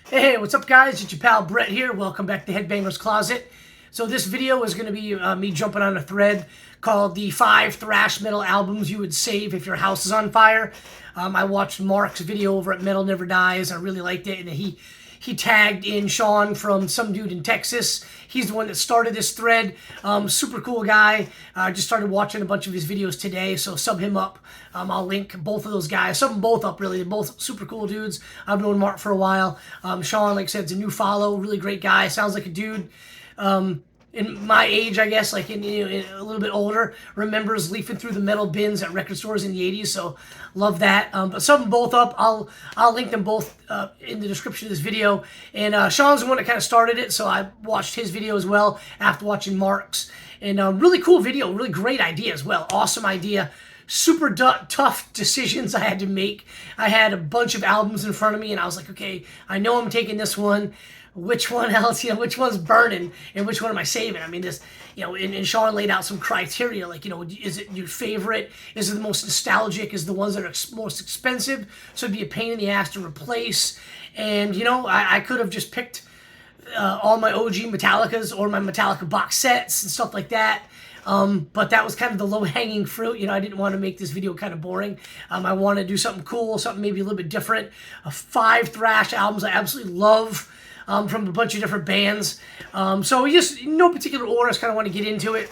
Hey, what's up guys? It's your pal Brett here. Welcome back to Headbangers Closet. So this video is going to be me jumping on a thread called the 5 thrash metal albums you would save if your house is on fire. I watched Mark's video over at Metal Never Dies. I really liked it, and he tagged in Sean from Some Dude in Texas. He's the one that started this thread. Super cool guy. I just started watching a bunch of his videos today, so sub him up. I'll link both of those guys. Sub them both up, really. They're both super cool dudes. I've known Mark for a while. Sean, like I said, is a new follow. Really great guy. Sounds like a dude in my age, I guess, like in a little bit older, remembers leafing through the metal bins at record stores in the 80s, so love that. But sum them both up. I'll link them both in the description of this video. And Sean's the one that kind of started it, so I watched his video as well after watching Mark's. And really cool video, really great idea as well. Awesome idea. Super tough decisions I had to make. I had a bunch of albums in front of me, and I was like, okay, I know I'm taking this one. Which one else, which one's burning and which one am I saving? I mean, this, and Sean laid out some criteria, like, is it your favorite? Is it the most nostalgic? Is the ones that are most expensive? So it'd be a pain in the ass to replace. And, I could have just picked all my OG Metallicas or my Metallica box sets and stuff like that. But that was kind of the low-hanging fruit. I didn't want to make this video kind of boring. I want to do something cool, something maybe a little bit different. 5 thrash albums I absolutely love. From a bunch of different bands. So we just, in no particular order, I just kind of want to get into it.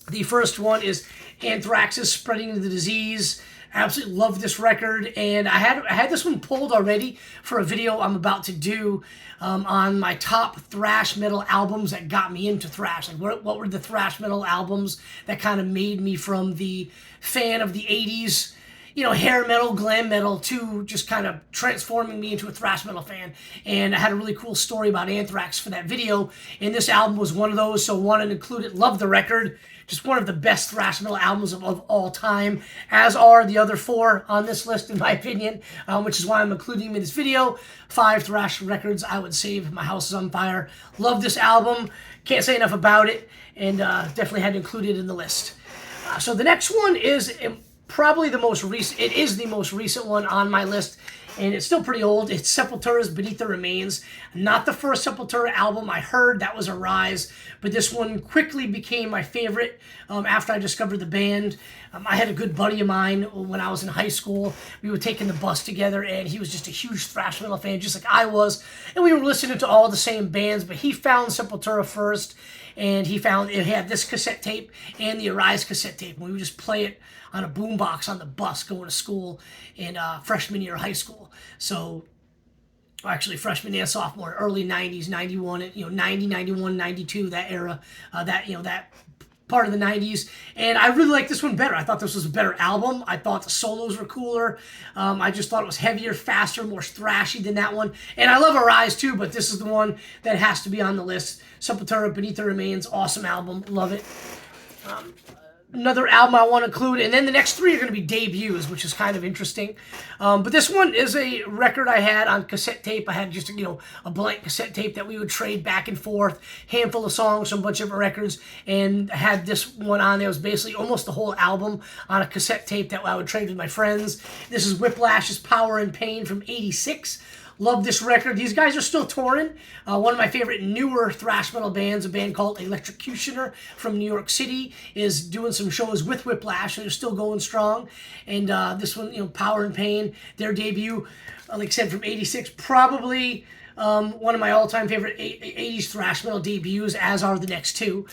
The first one is Anthrax's Spreading the Disease. I absolutely love this record, and I had this one pulled already for a video I'm about to do on my top thrash metal albums that got me into thrash. Like, what were the thrash metal albums that kind of made me from the fan of the 80s, hair metal, glam metal, to just kind of transforming me into a thrash metal fan. And I had a really cool story about Anthrax for that video, and this album was one of those, so wanted to include it. Love the record. Just one of the best thrash metal albums of all time, as are the other 4 on this list, in my opinion, which is why I'm including them in this video. 5 thrash records I would save if my house is on fire. Love this album. Can't say enough about it, and definitely had to include it in the list. So the next one is probably the most recent. It is the most recent one on my list, and it's still pretty old. It's Sepultura's Beneath the Remains. Not the first Sepultura album I heard. That was Arise, but this one quickly became my favorite after I discovered the band. I had a good buddy of mine when I was in high school. We were taking the bus together, and he was just a huge thrash metal fan, just like I was, and we were listening to all the same bands, but he found Sepultura first, and he found it had this cassette tape and the Arise cassette tape, and we would just play it on a boombox on the bus going to school in freshman year of high school. So actually freshman and sophomore, early 90s, 91, 90, 91, 92, that era, that part of the 90s. And I really like this one better. I thought this was a better album. I thought the solos were cooler. I just thought it was heavier, faster, more thrashy than that one. And I love Arise too, but this is the one that has to be on the list. Sepultura, Beneath the Remains, awesome album, love it. Another album I want to include, and then the next 3 are going to be debuts, which is kind of interesting. But this one is a record I had on cassette tape. I had just a blank cassette tape that we would trade back and forth, handful of songs from a bunch of records, and I had this one on there. It was basically almost the whole album on a cassette tape that I would trade with my friends. This is Whiplash's Power and Pain from '86. Love this record. These guys are still touring. One of my favorite newer thrash metal bands, a band called Electrocutioner from New York City, is doing some shows with Whiplash. They're still going strong. And this one, Power and Pain, their debut, like I said, from '86, probably one of my all-time favorite 80s thrash metal debuts, as are the next 2.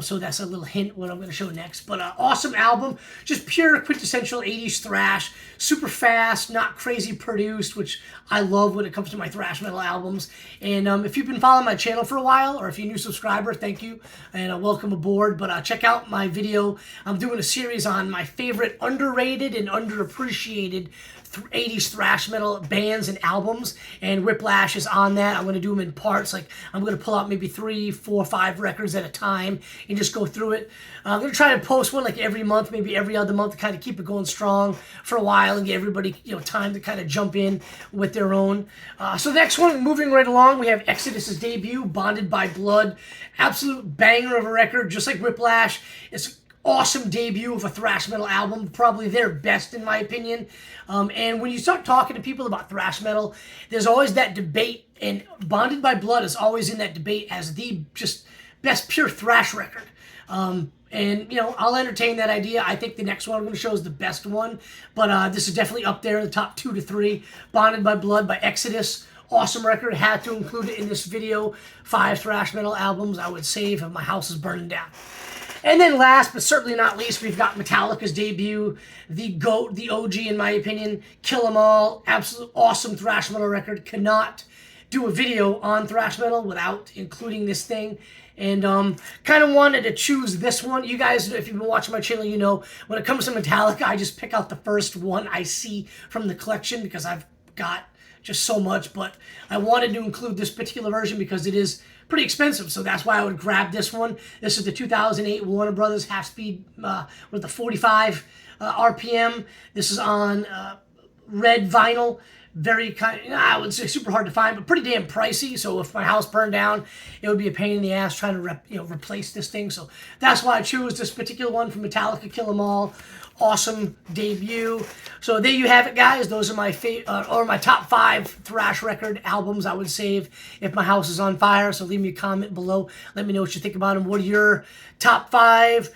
So that's a little hint what I'm going to show next. But awesome album. Just pure quintessential 80s thrash. Super fast, not crazy produced, which I love when it comes to my thrash metal albums. And if you've been following my channel for a while, or if you're a new subscriber, thank you, and welcome aboard. But check out my video. I'm doing a series on my favorite underrated and underappreciated 80s thrash metal bands and albums, and Whiplash is on that. I'm going to do them in parts. Like, I'm going to pull out maybe 3, 4, 5 records at a time and just go through it. I'm going to try to post one like every month, maybe every other month, to kind of keep it going strong for a while and get everybody time to kind of jump in with their own. So the next one, moving right along, we have Exodus's debut, Bonded by Blood. Absolute banger of a record, just like Whiplash. It's awesome debut of a thrash metal album, probably their best in my opinion. And when you start talking to people about thrash metal, there's always that debate, and Bonded by Blood is always in that debate as the just best pure thrash record. And, you know, I'll entertain that idea. I think the next one I'm going to show is the best one. But this is definitely up there in the top 2 to 3. Bonded by Blood by Exodus. Awesome record. Had to include it in this video. 5 thrash metal albums I would save if my house is burning down. And then last, but certainly not least, we've got Metallica's debut. The GOAT, the OG in my opinion. Kill 'Em All. Absolute awesome thrash metal record. Cannot do a video on thrash metal without including this thing. And kind of wanted to choose this one. You guys, if you've been watching my channel, you know when it comes to Metallica, I just pick out the first one I see from the collection because I've got just so much. But I wanted to include this particular version because it is pretty expensive, so that's why I would grab this one. This is the 2008 Warner Brothers half-speed with the 45 RPM. This is on red vinyl. Very I would say super hard to find, but pretty damn pricey. So if my house burned down, it would be a pain in the ass trying to replace this thing. So that's why I chose this particular one from Metallica, Kill 'Em All. Awesome debut. So there you have it, guys. Those are my my top 5 thrash record albums I would save if my house is on fire. So leave me a comment below. Let me know what you think about them. What are your top 5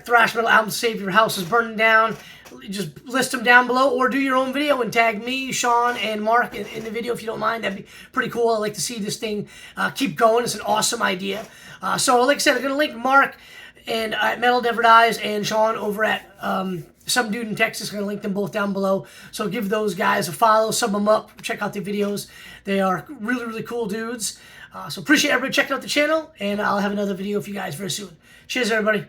thrash metal albums to save if your house is burning down? Just list them down below, or do your own video and tag me, Sean, and Mark in the video if you don't mind. That'd be pretty cool. I like to see this thing keep going. It's an awesome idea. So like I said, I'm going to link Mark and at Metal Never Dies and Sean over at Some Dude in Texas. I'm going to link them both down below. So give those guys a follow, sub them up, check out their videos. They are really, really cool dudes. So appreciate everybody checking out the channel, and I'll have another video for you guys very soon. Cheers, everybody.